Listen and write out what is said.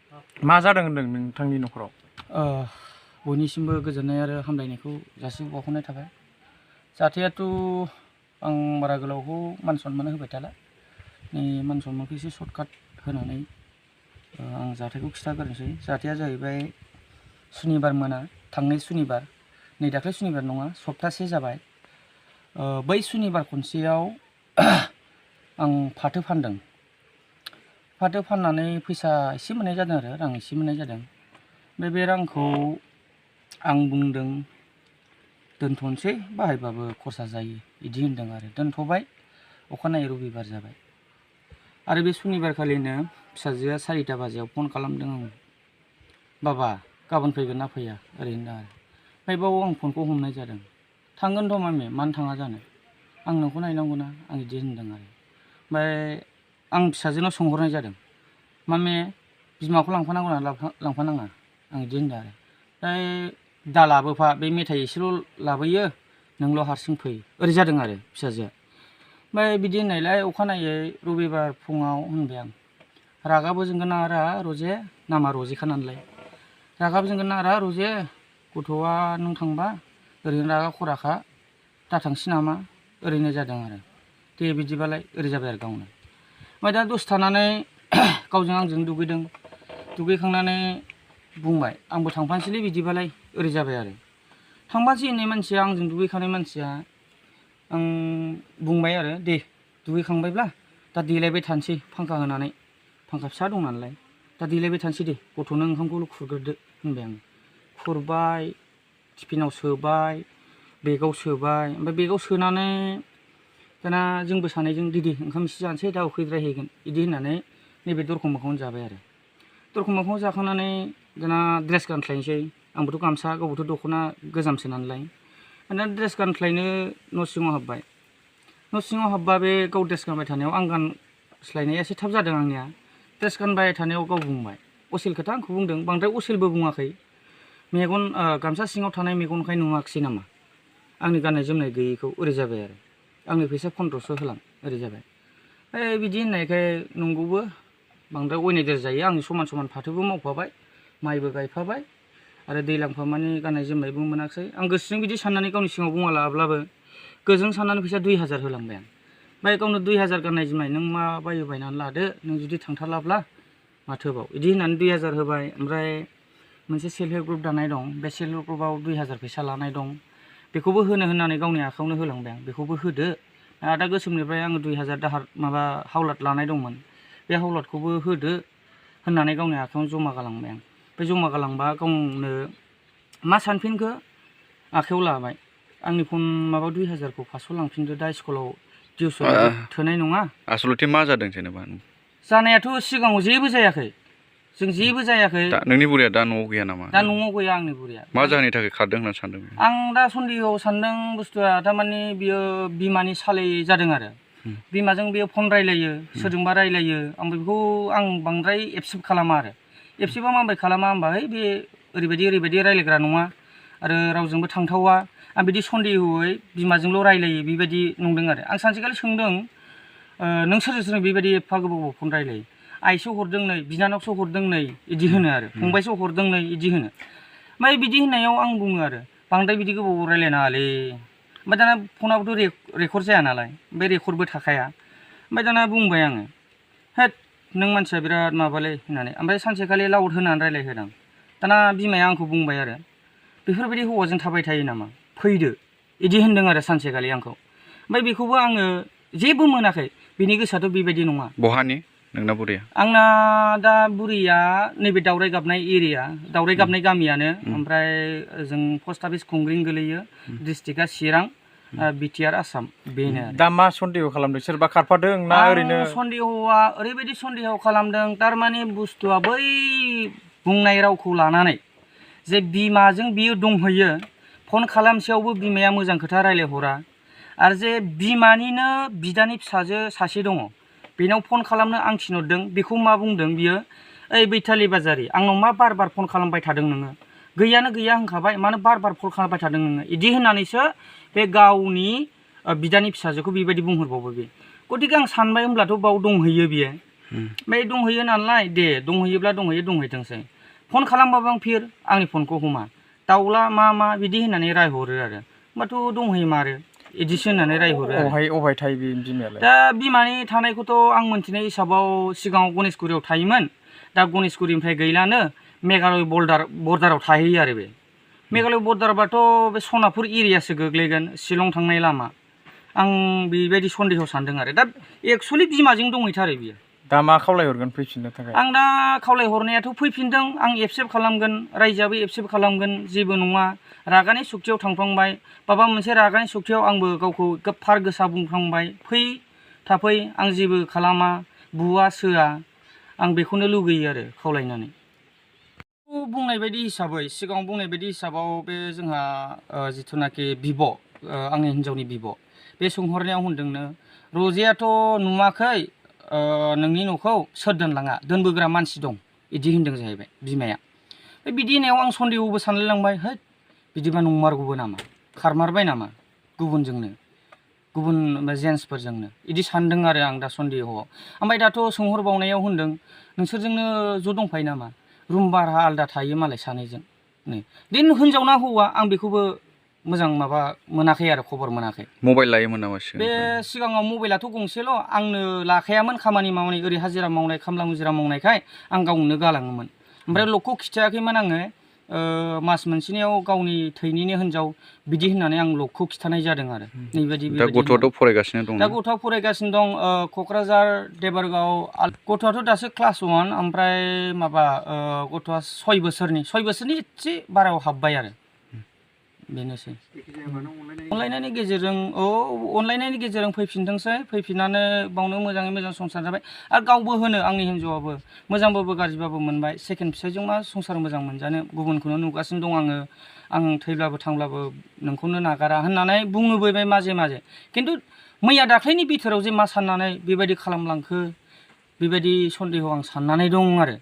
मा जादों होनदों नोंथांनि न'खराव? बयनिसिमबो गोजोननाय आरो हामलायनायखौ जासिबावनाय थाबाय। जाथायाथ' आं बारा गोलावखौ मान सनमान होबाय थाला। नै मान सनमानखौ एसे सर्टकाट होनानै आं जाथायखौ खिथाग्रोनोसै। जाथाया जाहैबाय सुनिबार मोना, थांनाय सुनिबार, नै दाख्लै सुनिबार नङा, सप्तासे जाबाय। बै सुनिबार खनसेयाव आं फाथो फानदों। फाथो फाननानै फैसा एसे मोननाय जादों आरो रां एसे मोननाय जादों। बे रांखौ आं बुंदों दोनथ'नोसै, बाहायबाबो खरसा जायो बिदि होनदों आरो दोनथ'बाय। अखानायै रबिबार जाबाय आरो बे सुनिबार खालिनो फिसाजोआ 4टा बाजियाव फन खालामदों आं, बाबा गाबोन फैगोन ना फैया ओरै होनदों आरो। ओमफ्राय बाव आं फनखौ हमनाय जादों। थांगोनथ' मामि, मानो थाङा जानो, आं नोंखौ नायनांगौना, आं बिदि होनदों आरो। ओमफ्राय आं फिसाजोनाव सोंहरनाय जादों, मामि बिमाखौ लांफानांगौ ना लांफानाङा, आं बिदि होनदों आरो। ओमफ्राय दा लाबोफा, बे मेथाइ एसेल' लाबोयो, नोंल' हारसिं फै, ओरै जादों आरो फिसाजोआ। ओमफ्राय बिदि होननायलाय अखानायै रबिबार फुङाव होनबाय आं, रागाबो जोंगोन नारा रजे, नामा रजेखा नालाय, रागाबो जोंगोन नारा रजे, गथ'आ नों थांबा ओरैनो रागा खराखा, दा थांसै नामा, ओरैनो जादों आरो। दे बिदिबालाय, ओरै जाबाय आरो गावनो। ओमफ्राय दा दसे थानानै गावजों आंजों दुगैदों। दुगैखांनानै बुंबाय, आंबो थांफानोसैलै बिदिबालाय, ओरै जाबाय आरो। थांफानोसै होननाय मानसिया, आंजों दुगैखानाय मानसिया, आं बुंबाय आरो, दे दुगैखांबायब्ला दा देलायबाय थानोसै फांखा होनानै, फांखा फिसा दं नालाय, दा देलायबाय थानोसै दे, गथ'नो ओंखामखौल' खुरग्रोदो होनबाय आं। खुरबाय, टिफिनाव सोबाय, बेगाव सोबाय। ओमफ्राय बेगाव सोनानै दाना जोंबो सानैजों दे ओंखाम एसे जानोसै, दा उखैद्रायहैगोन बिदि होननानै नैबे दरखं मोखाङावनो जाबाय आरो। दरखं मोखाङाव जाखांनानै दाना ड्रेस गानस्लायनोसै, आंबोथ' गामसा, गावबोथ' दख'ना गोजामसो नालाय। दाना ड्रेस गानस्लायनो न' सिङाव हाबबाय। न' सिङाव हाबबा बे गाव ड्रेस गानबाय थानायाव, आं गानस्लायनाया एसे थाब जादों आंनिया। ड्रेस गानबाय थानायाव गाव बुंबाय, असेल खोथा आंखौ बुंदों, बांद्राय असेलबो बुङाखै, मेगन गामसा सिङाव थानाय मेगनखाय नुवाखिसै नामा आंनि गाननाय जोमनाय गैयैखौ, ओरै जाबाय आरो। आंनि फैसा 1500 होलां, ओरै जाबाय। बिदि होननायखाय नंगौबो, बांद्राय अयनायद्राय जायो, आं समान समान फाथोबो मावफाबाय, माइबो गायफाबाय, आरो दैलांफा मानि गाननाय जोमनायबो मोनाखिसै। आं गोसोजों बिदि साननानै गावनि सिगाङाव बुङालाब्लाबो गोजों साननानै फैसा 2000 होलांबाय आं। ओमफ्राय गावनो 2000 गाननाय जोमनाय, नों मा बायो बायनानै लादो, नों जुदि थांथारलाब्ला माथोबाव, बिदि होननानै 2000 होबाय। ओमफ्राय मोनसे सेल्फ हेल्प ग्रुप दानाय दं, बे सेल्फ हेल्प ग्रुपआव 2000 फैसा लानाय दं, बेखौबो होनो होननानै गावनि आखायावनो होलांबाय आं, बेखौबो होदो। आदा गोसोमनिफ्राय आङो 2000 दाहार माबा हावलाद लानाय दंमोन, बे हावलादखौबो होदो होननानै गावनि आखायावनो जमा गालांबाय आं। बे जमा गालांबा गावनो मा सानफिनखो आखायाव लाबाय, आंनि फन माबा 2000खौ 500 लांफिनदो, दा स्कुलाव डिउस होनोबो थोनाय नङा। आसलथे मा जादों जेनेबा? जानायाथ' सिगाङाव जेबो जायाखै, जों जेबो जायाखै। नोंनि बुरिया दा न'आव गैया नामा? दा न'आव गैया आंनि बुरिया। मा जाहोननि थाखाय खारदों होनना सानदों? आं दा सन्देहआव सानदों बुस्थुआ, थारमाने बियो बिमानि सालै जादों आरो। बिमाजों बेयो फन रायलायो, सोरजोंबा रायलायो, आं बेखौ बांद्राय एक्सेप्ट खालामा आरो। एक्सेप्टआ माबोरै खालामा होमबा, बे ओरैबायदि रायलायग्रा नङा आरो रावजोंबो थांथावा, आं बिदि सन्देहयै बिमाजोंल' रायलायो बेबायदि नंदों आरो। आं सानसेखालि सोंदों, नों सोरजों बेबायदि एफा गोबाव फन रायलायो? आइसो हरदों नै, बिनानावसो हरदों नै, बिदि होनो आरो। फंबायसो हरदों नै, बिदि होनो। ओमफ्राय बिदि होननायाव आं बुङो आरो, बांद्राय बिदि गोबाव रायलायनाङालै। ओमफ्राय दाना फनाबोथ' रेकर्ड जाया नालाय, बे रेकर्डबो थाखाया। ओमफ्राय दाना बुंबाय आङो, हेद नों मानसिया बिराद माबालै होननानै। ओमफ्राय सानसेखालि लाउड होनानै रायलायहोदां। दाना बिमाया आंखौ बुंबाय आरो, बेफोरबायदि हौवाजों थाबाय थायो नामा, फैदो, बिदि होनदों आरो सानसेखालि आंखौ। ओमफ्राय बेखौबो आङो जेबो मोनाखै, बिनि गोसोआथ' बेबायदि नङा। बहानि नोंना बुरिया? आंना दा बुरिया नैबे दावराय गाबनाय एरिया, दावराय गाबनाय गामियानो। ओमफ्राय जों पस्ट अफिस खुंग्रिं गोलैयो, डिस्ट्रिक्टआ चिरां, बिटिआर आसाम, बेनो। दा मा सन्देह खालामदों? सोरबा खारफादों ना ओरैनो? सन्देहआ ओरैबायदि सन्देह खालामदों, थारमाने बुस्थुआ बै बुंनाय रावखौ लानानै जे बिमाजों बियो दंहैयो, फन खालामसेयावबो बिमाया मोजां खोथा रायलायहरा, आरो जे बिमानिनो बिदानि फिसाजो सासे दङ, बेनाव फन खालामनो आं थिनहरदों, बेखौ मा बुंदों बियो, ओइ बैथालि बाजारि, आंनाव मा बार बार फन खालामबाय थादों नोङो? गैयानो गैया होनखाबाय, मानो बार बार फन खालामबाय थादों नोङो? बिदि होननानैसो बे गावनि बिदानि फिसाजोखौ बेबायदि बुंहरबावबाय बे। गतिके आं सानबाय, होमब्लाथ' बाव दंहैयो बियो। ओमफ्राय दंहैयो नालाय दे दंहैयोब्ला दंहैथोंसै फन खालामबाबो आं फिर आंनि फनखौ हमा दाउला मा बिदि होननानै रायहरो आरो होमबाथ' दंहैमारो इदिसो होननानै रायहरो अहाय थायो बे बिमायालाय दा बिमानि थानायखौथ' आं मोनथिनाय हिसाबाव सिगाङाव गणेशगुरियाव थायोमोन दा गणेशगुरिनिफ्राय गैलानो मेघालय बर्डाराव थाहैयो आरो बे मेघालय बर्डारबाथ' बे सनापुर एरियासो गोग्लैगोन शिलं थांनाय लामा आं बेबायदि सन्देह सानदों आरो दा एक्सुवेलि बिमाजों दंहैथारो बियो दा मा खावलायहरगोन फैफिननो थाखाय आं दा खावलायहरनायाथ' फैफिनदों आं एक्सेप्ट खालामगोन रायजोआबो एक्सेप्ट खालामगोन जेबो नङा रागानि सक्तियाव थांफ्लांबाय माबा मोनसे रागानि सक्तियाव आंबो गावखौ गोफार गोसा बुंफ्लांबाय फै थाफै आं जेबो खालामा बुवा सोआ आं बेखौनो लुगैयो आरो खावलायनानै बुंनाय बायदि हिसाबै सिगाङाव बुंनाय बायदि हिसाबाव बे जोंहा जिथुनाखि बिब' आंनि हिन्जावनि बिब' बे सोंहरनायाव होनदोंनो रजेयाथ' नुवाखै नोंनि न'खौ सोर दोनलाङा दोनबोग्रा मानसि दं बिदि होनदों जाहैबाय बिमाया बिदि होनायाव आं सन्देहबो सानलायलांबाय है बिदिबा नंमारगौबो नामा खारमारबाय नामा गुबुनजोंनो गुबुन जेन्ट्सफोरजोंनो बिदि सानदों आरो आं दा सन्देहआव ओमफ्राय दाथ' सोंहरबावनायाव होनदों नोंसोरजोंनो ज' दंफायो नामा रुम भारा आलदा थायो मालाय सानैजों नै दिन हिन्जाव ना हौवा आं बेखौबो मोजां माबा मोनाखै आरो खबर मोनाखै मबाइल लायोमोन नामा बे सिगाङाव मबाइलाथ' गंसेल' आंनो लाखायामोन खामानि मावनाय ओरै हाजिरा मावनाय खामला मुजिरा मावनायखाय आं गावनो गालाङोमोन ओमफ्राय लकखौ खिथायाखैमोन आङो मास मोनसेनियाव गावनि थैनिनो हिन्जाव बिदि होननानै आं लकखौ खिथानाय जादों आरो नैबायदि दा गथ'आथ' फरायगासिनो दं दा गथ'आ फरायगासिनो दं क'क्राझार देबरगाव गथ'आथ' दासो क्लास 1 ओमफ्राय माबा गथ'आ 6 बोसोरनि एसे बारायाव हाबबाय आरो बेनोसै अनलायनायनि गेजेरजों फैफिनथोंसै फैफिननानै बावनो मोजाङै मोजां संसार जाबाय आरो गावबो होनो आंनि हिन्जावाबो मोजांबाबो गाज्रिबाबो मोनबाय सेकेन्ड फिसाइजों मा संसार मोजां मोनजानो गुबुनखौनो नुगासिनो दं आं थैब्लाबो थांब्लाबो नोंखौनो नागारा होननानै बुङोबोबाय माजे खिन्थु मैया दाख्लैनि बिथोराव जे मा साननानै बेबायदि खालामलांखो बेबायदि सन्देह आं साननानै दं आरो